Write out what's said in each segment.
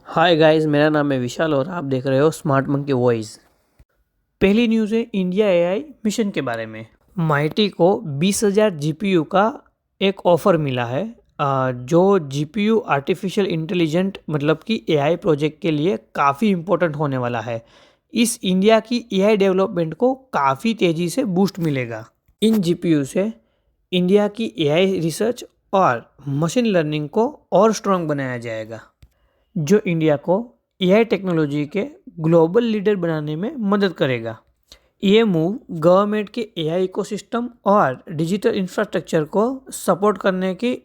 Hi guys, मेरा नाम है विशाल और आप देख रहे हो स्मार्ट मंकी वॉइस। पहली न्यूज़ है इंडिया एआई मिशन के बारे में। माइटी को 20,000 जीपीयू का एक ऑफ़र मिला है। जो जीपीयू आर्टिफिशियल इंटेलिजेंट मतलब कि एआई प्रोजेक्ट के लिए काफ़ी इम्पोर्टेंट होने वाला है। इस इंडिया की एआई डेवलपमेंट को काफ़ी तेज़ी से बूस्ट मिलेगा। इन जीपीयू से इंडिया की एआई रिसर्च और मशीन लर्निंग को और स्ट्रॉन्ग बनाया जाएगा, जो इंडिया को एआई टेक्नोलॉजी के ग्लोबल लीडर बनाने में मदद करेगा। ये मूव गवर्नमेंट के एआई इकोसिस्टम और डिजिटल इंफ्रास्ट्रक्चर को सपोर्ट करने की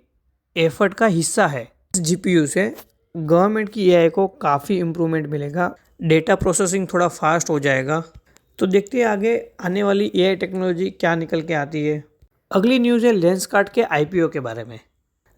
एफर्ट का हिस्सा है। इस जीपीयू से गवर्नमेंट की एआई को काफ़ी इम्प्रूवमेंट मिलेगा, डेटा प्रोसेसिंग थोड़ा फास्ट हो जाएगा। तो देखते हैं आगे आने वाली एआई टेक्नोलॉजी क्या निकल के आती है। अगली न्यूज़ है लेंसकार्ट के आईपीओ के बारे में।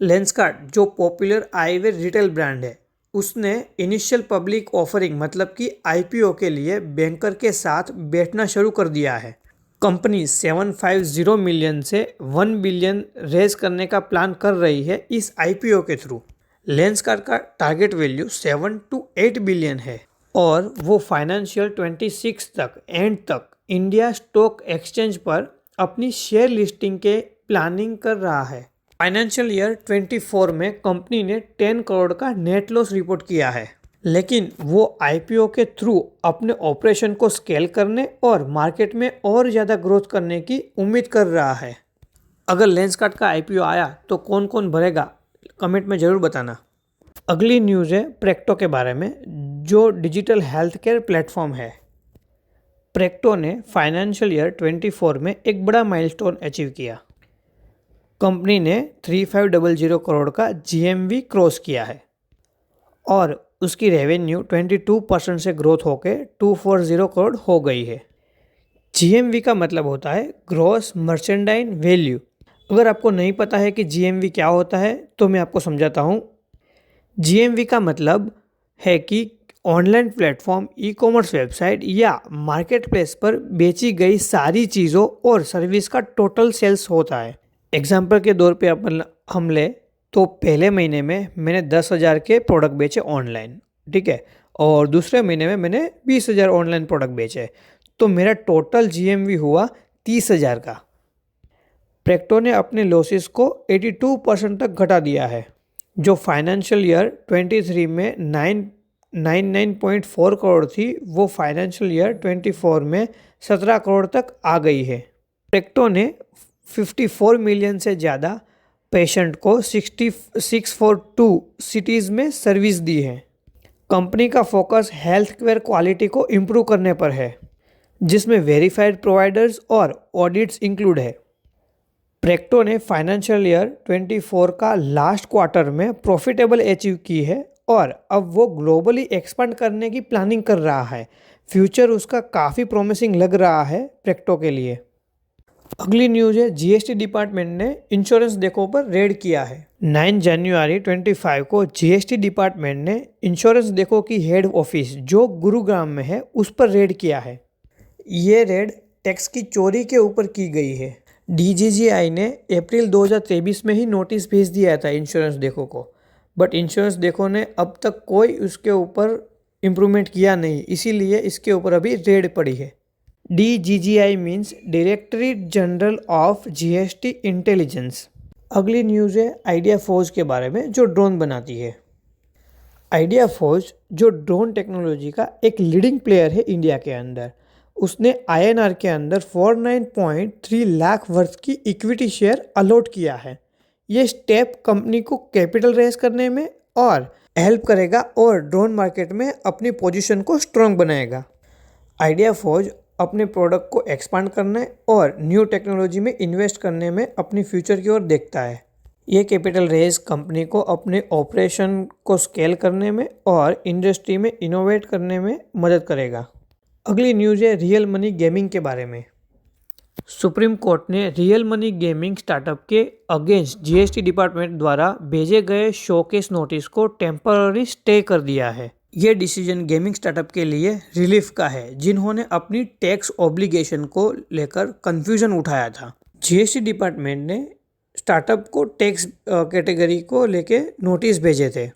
लेंसकार्ट जो पॉपुलर आईवेयर रिटेल ब्रांड है, उसने इनिशियल पब्लिक ऑफरिंग मतलब कि आईपीओ के लिए बैंकर के साथ बैठना शुरू कर दिया है। कंपनी 750 मिलियन से 1 बिलियन रेज करने का प्लान कर रही है इस आईपीओ के थ्रू। लेंसकार्ट का टारगेट वैल्यू 7 to 8 बिलियन है और वो फाइनेंशियल 26 तक एंड तक इंडिया स्टॉक एक्सचेंज पर अपनी शेयर लिस्टिंग के प्लानिंग कर रहा है। फाइनेंशियल ईयर 24 में कंपनी ने 10 करोड़ का नेट लॉस रिपोर्ट किया है, लेकिन वो आईपीओ के थ्रू अपने ऑपरेशन को स्केल करने और मार्केट में और ज़्यादा ग्रोथ करने की उम्मीद कर रहा है। अगर लेंसकार्ट का आईपीओ आया तो कौन कौन भरेगा, कमेंट में ज़रूर बताना। अगली न्यूज़ है प्रेक्टो के बारे में, जो डिजिटल हेल्थ केयर प्लेटफॉर्म है। प्रेक्टो ने फाइनेंशियल ईयर 24 में एक बड़ा माइलस्टोन अचीव किया। कंपनी ने 3500 करोड़ का जीएमवी क्रॉस किया है और उसकी रेवेन्यू 22% से ग्रोथ होकर 240 करोड़ हो गई है। जीएमवी का मतलब होता है ग्रॉस मर्चेंडाइज वैल्यू। अगर आपको नहीं पता है कि जीएमवी क्या होता है तो मैं आपको समझाता हूँ। जीएमवी का मतलब है कि online platform, e commerce website या मार्केट प्लेस पर बेची गई सारी चीज़ों और सर्विस का टोटल सेल्स होता है। एग्जाम्पल के तौर पे हम ले तो पहले महीने में मैंने 10,000 के प्रोडक्ट बेचे ऑनलाइन, ठीक है, और दूसरे महीने में मैंने 20,000 ऑनलाइन प्रोडक्ट बेचे, तो मेरा टोटल जीएमवी हुआ 30,000 का। प्रेक्टो ने अपने लॉसेस को 82% तक घटा दिया है, जो फाइनेंशियल ईयर 23 में 99.4 करोड़ थी, वो फाइनेंशियल ईयर 24 में 17 करोड़ तक आ गई है। प्रेक्टो ने 54 मिलियन से ज़्यादा पेशेंट को 642 सिटीज़ में सर्विस दी है। कंपनी का फोकस हेल्थ केयर क्वालिटी को इम्प्रूव करने पर है, जिसमें वेरीफाइड प्रोवाइडर्स और ऑडिट्स इंक्लूड है। प्रेक्टो ने फाइनेंशियल ईयर 24 का लास्ट क्वार्टर में प्रॉफिटेबल अचीव की है और अब वो ग्लोबली एक्सपांड करने की प्लानिंग कर रहा है। फ्यूचर उसका काफ़ी प्रॉमिसिंग लग रहा है प्रेक्टो के लिए। अगली न्यूज़ है जीएसटी डिपार्टमेंट ने इंश्योरेंस देखो पर रेड किया है। 9 जनवरी 25 को जीएसटी डिपार्टमेंट ने इंश्योरेंस देखो की हेड ऑफिस जो गुरुग्राम में है उस पर रेड किया है। ये रेड टैक्स की चोरी के ऊपर की गई है। डीजीजीआई ने अप्रैल 2023 में ही नोटिस भेज दिया था इंश्योरेंस देखो को, बट इंश्योरेंस देखो ने अब तक कोई उसके ऊपर इम्प्रूवमेंट किया नहीं, इसीलिए इसके ऊपर अभी रेड पड़ी है। DGGI means directorate general of GST intelligence. अगली न्यूज़ है आइडिया फोर्ज के बारे में, जो ड्रोन बनाती है। आइडिया फोर्ज जो ड्रोन टेक्नोलॉजी का एक लीडिंग प्लेयर है इंडिया के अंदर, उसने आईएनआर के अंदर 49.3 लाख वर्थ की इक्विटी शेयर अलॉट किया है। ये स्टेप कंपनी को कैपिटल रेज करने में और हेल्प करेगा और ड्रोन मार्केट में अपनी पोजीशन को स्ट्रॉन्ग बनाएगा। आइडिया फोर्ज अपने प्रोडक्ट को एक्सपांड करने और न्यू टेक्नोलॉजी में इन्वेस्ट करने में अपनी फ्यूचर की ओर देखता है। ये कैपिटल रेज कंपनी को अपने ऑपरेशन को स्केल करने में और इंडस्ट्री में इनोवेट करने में मदद करेगा। अगली न्यूज़ है रियल मनी गेमिंग के बारे में। सुप्रीम कोर्ट ने रियल मनी गेमिंग स्टार्टअप के अगेंस्ट जीएसटी डिपार्टमेंट द्वारा भेजे गए शोकेस नोटिस को टेम्पररी स्टे कर दिया है। ये डिसीजन गेमिंग स्टार्टअप के लिए रिलीफ का है, जिन्होंने अपनी टैक्स ऑब्लिगेशन को लेकर कंफ्यूजन उठाया था। जीएसटी डिपार्टमेंट ने स्टार्टअप को टैक्स कैटेगरी को लेके नोटिस भेजे थे।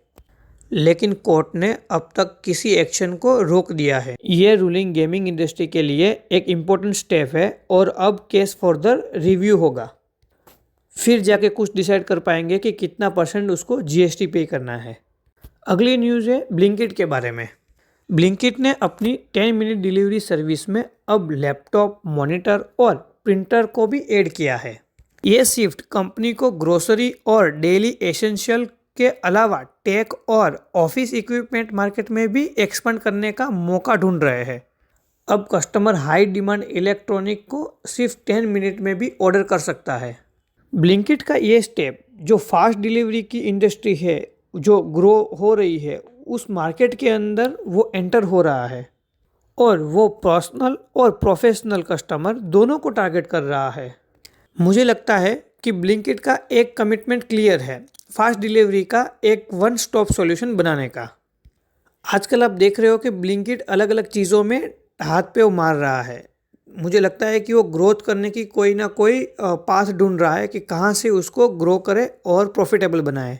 लेकिन कोर्ट ने अब तक किसी एक्शन को रोक दिया है। ये रूलिंग गेमिंग इंडस्ट्री के लिए एक इम्पोर्टेंट स्टेप है और अब केस फर्दर रिव्यू होगा। फिर जाके कुछ डिसाइड कर पाएंगे कि कितना % उसको जीएसटी पे करना है। अगली न्यूज़ है ब्लिंकिट के बारे में। ब्लिंकिट ने अपनी 10 मिनट डिलीवरी सर्विस में अब लैपटॉप, मॉनिटर और प्रिंटर को भी ऐड किया है। ये शिफ्ट कंपनी को ग्रोसरी और डेली एसेंशियल के अलावा टेक और ऑफिस इक्विपमेंट मार्केट में भी एक्सपेंड करने का मौका ढूंढ रहे हैं। अब कस्टमर हाई डिमांड इलेक्ट्रॉनिक को सिर्फ 10 मिनट में भी ऑर्डर कर सकता है। ब्लिंकिट का ये स्टेप जो फास्ट डिलीवरी की इंडस्ट्री है, जो ग्रो हो रही है, उस मार्केट के अंदर वो एंटर हो रहा है और वो पर्सनल और प्रोफेशनल कस्टमर दोनों को टारगेट कर रहा है। मुझे लगता है कि ब्लिंकिट का एक कमिटमेंट क्लियर है, फास्ट डिलीवरी का एक वन स्टॉप सॉल्यूशन बनाने का। आजकल आप देख रहे हो कि ब्लिंकिट अलग अलग चीज़ों में हाथ पे मार रहा है। मुझे लगता है कि वो ग्रोथ करने की कोई ना कोई पाथ ढूंढ रहा है कि कहाँ से उसको ग्रो करे और प्रॉफिटेबल बनाए।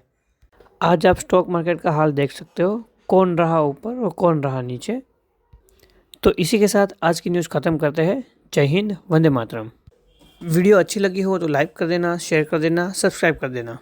आज आप स्टॉक मार्केट का हाल देख सकते हो, कौन रहा ऊपर और कौन रहा नीचे। तो इसी के साथ आज की न्यूज़ ख़त्म करते हैं। जय हिंद, वंदे मातरम। वीडियो अच्छी लगी हो तो लाइक कर देना, शेयर कर देना, सब्सक्राइब कर देना।